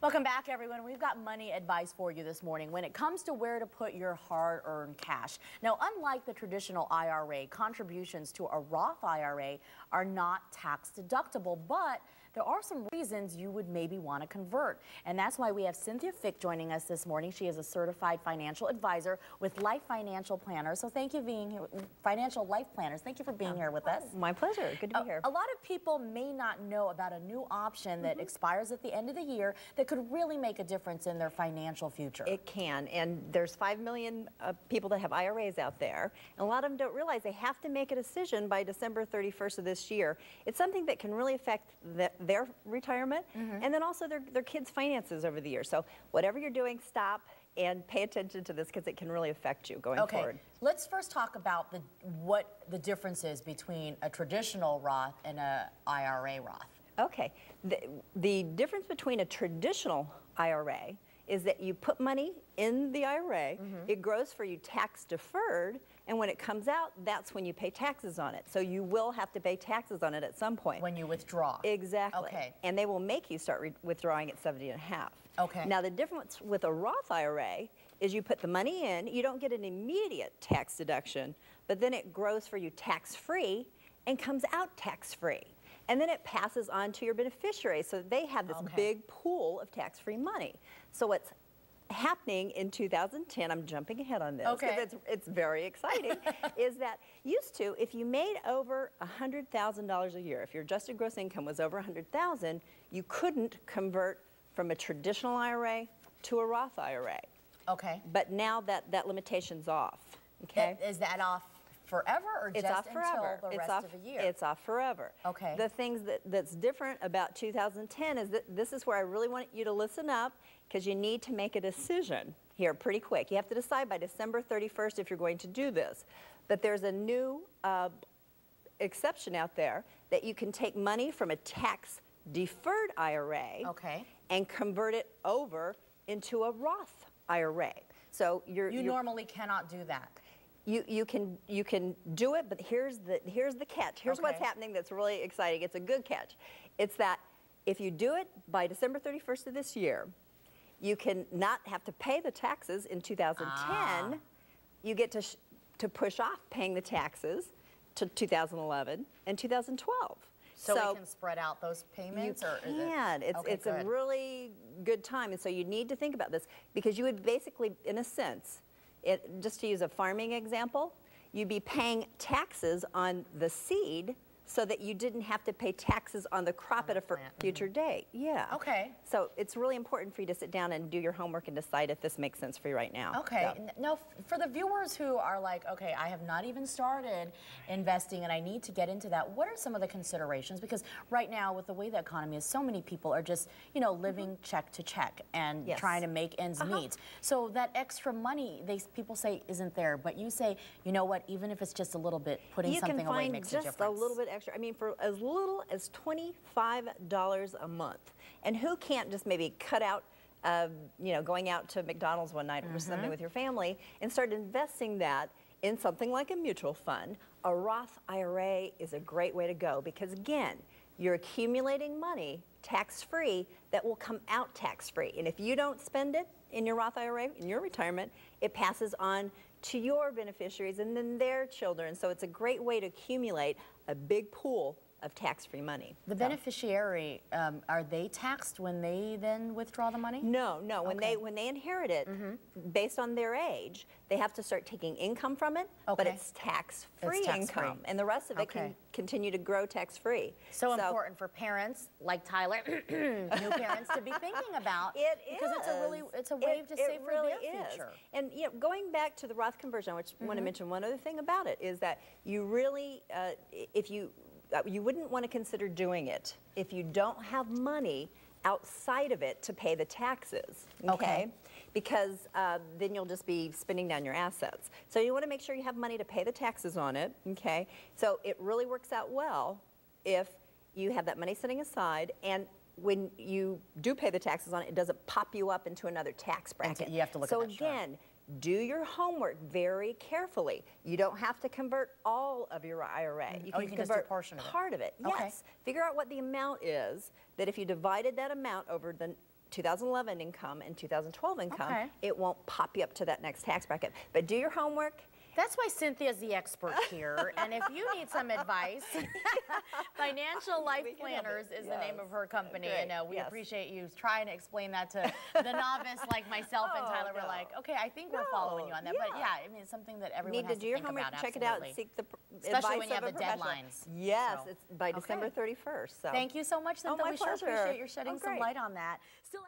Welcome back, everyone. We've got money advice for you this morning when it comes to where to put your hard-earned cash. Now, unlike the traditional IRA, contributions to a Roth IRA are not tax deductible, but there are some reasons you would maybe want to convert. And that's why we have Cynthia Fick joining us this morning. She is a certified financial advisor with Life Financial Planners. So thank you being here, Financial Life Planners. Thank you for being here with us. My pleasure. Good to be here. A lot of people may not know about a new option that expires at the end of the year that could really make a difference in their financial future. It can, and there's 5 million people that have IRAs out there, and a lot of them don't realize they have to make a decision by December 31st of this year. It's something that can really affect their retirement and then also their kids' finances over the year. So whatever you're doing, stop and pay attention to this because it can really affect you going forward. Let's first talk about what the difference is between a traditional Roth and a IRA Roth. Okay, the difference between a traditional IRA is that you put money in the IRA, it grows for you tax deferred, and when it comes out, that's when you pay taxes on it. So you will have to pay taxes on it at some point. When you withdraw. Exactly. Okay. And they will make you start withdrawing at 70 and a half. Okay. Now the difference with a Roth IRA is you put the money in, you don't get an immediate tax deduction, but then it grows for you tax-free and comes out tax-free. And then it passes on to your beneficiaries, so they have this big pool of tax-free money. So what's happening in 2010, I'm jumping ahead on this because it's very exciting, is that used to, if you made over $100,000 a year, if your adjusted gross income was over $100,000, you couldn't convert from a traditional IRA to a Roth IRA. Okay. But now that limitation's off. Okay. Is that off forever or it's just off forever. until the rest of the year? It's off forever. Okay. The things that's different about 2010 is that this is where I really want you to listen up because you need to make a decision here pretty quick. You have to decide by December 31st if you're going to do this. But there's a new exception out there that you can take money from a tax deferred IRA and convert it over into a Roth IRA. So you normally cannot do that. You can do it, but here's the catch. Here's what's happening that's really exciting. It's a good catch. It's that if you do it by December 31st of this year, you can not have to pay the taxes in 2010. You get to push off paying the taxes to 2011 and 2012. So we can spread out those payments? You can. It's a really good time, and so you need to think about this because you would basically, in a sense, just to use a farming example, you'd be paying taxes on the seed so that you didn't have to pay taxes on the crop at a future date. Yeah. Okay. So it's really important for you to sit down and do your homework and decide if this makes sense for you right now. Okay. So. Now, for the viewers who are like, okay, I have not even started investing and I need to get into that, what are some of the considerations? Because right now, with the way the economy is, so many people are just, you know, living check to check and trying to make ends meet. So that extra money, people say isn't there, but you say, you know what, even if it's just a little bit, putting something away makes a difference. You can find just a little bit extra. I mean, for as little as $25 a month. And who can't just maybe cut out, you know, going out to McDonald's one night or something with your family and start investing that in something like a mutual fund? A Roth IRA is a great way to go because, again, you're accumulating money tax-free that will come out tax-free. And if you don't spend it in your Roth IRA, in your retirement, it passes on to your beneficiaries and then their children. So it's a great way to accumulate a big pool of tax-free money. The beneficiary, are they taxed when they then withdraw the money? No, no. When they inherit it, based on their age, they have to start taking income from it, but it's tax-free income, and the rest of it can continue to grow tax-free. So important for parents like Tyler, new parents, to be thinking about. Because it's a way to save for their future. And you know, going back to the Roth conversion, which I want to mention one other thing about it is that you really, you wouldn't want to consider doing it if you don't have money outside of it to pay the taxes, because then you'll just be spending down your assets. So you want to make sure you have money to pay the taxes on it, So it really works out well if you have that money sitting aside, and when you do pay the taxes on it, it doesn't pop you up into another tax bracket. You have to look at that. So again, do your homework very carefully. You don't have to convert all of your IRA. You can convert part of it. Yes. Figure out what the amount is, that if you divided that amount over the 2011 income and 2012 income, Okay. it won't pop you up to that next tax bracket. But do your homework. That's why Cynthia's the expert here. And if you need some advice, Financial Life We can help Planners you. is the name of her company. Great. And we Yes. appreciate you trying to explain that to the novice like myself and Oh, Tyler. We're no. like, okay, I think we're following you on that. But Yeah. yeah, I mean, it's something that everyone Need has to to do your think homework, about. check it out, Absolutely. seek the Especially advice when you have of a the professional. deadlines. Yes, So, it's by December okay. 31st. So. Thank you so much, Cynthia. my We sure pleasure. appreciate you shedding some Great. light on that. Still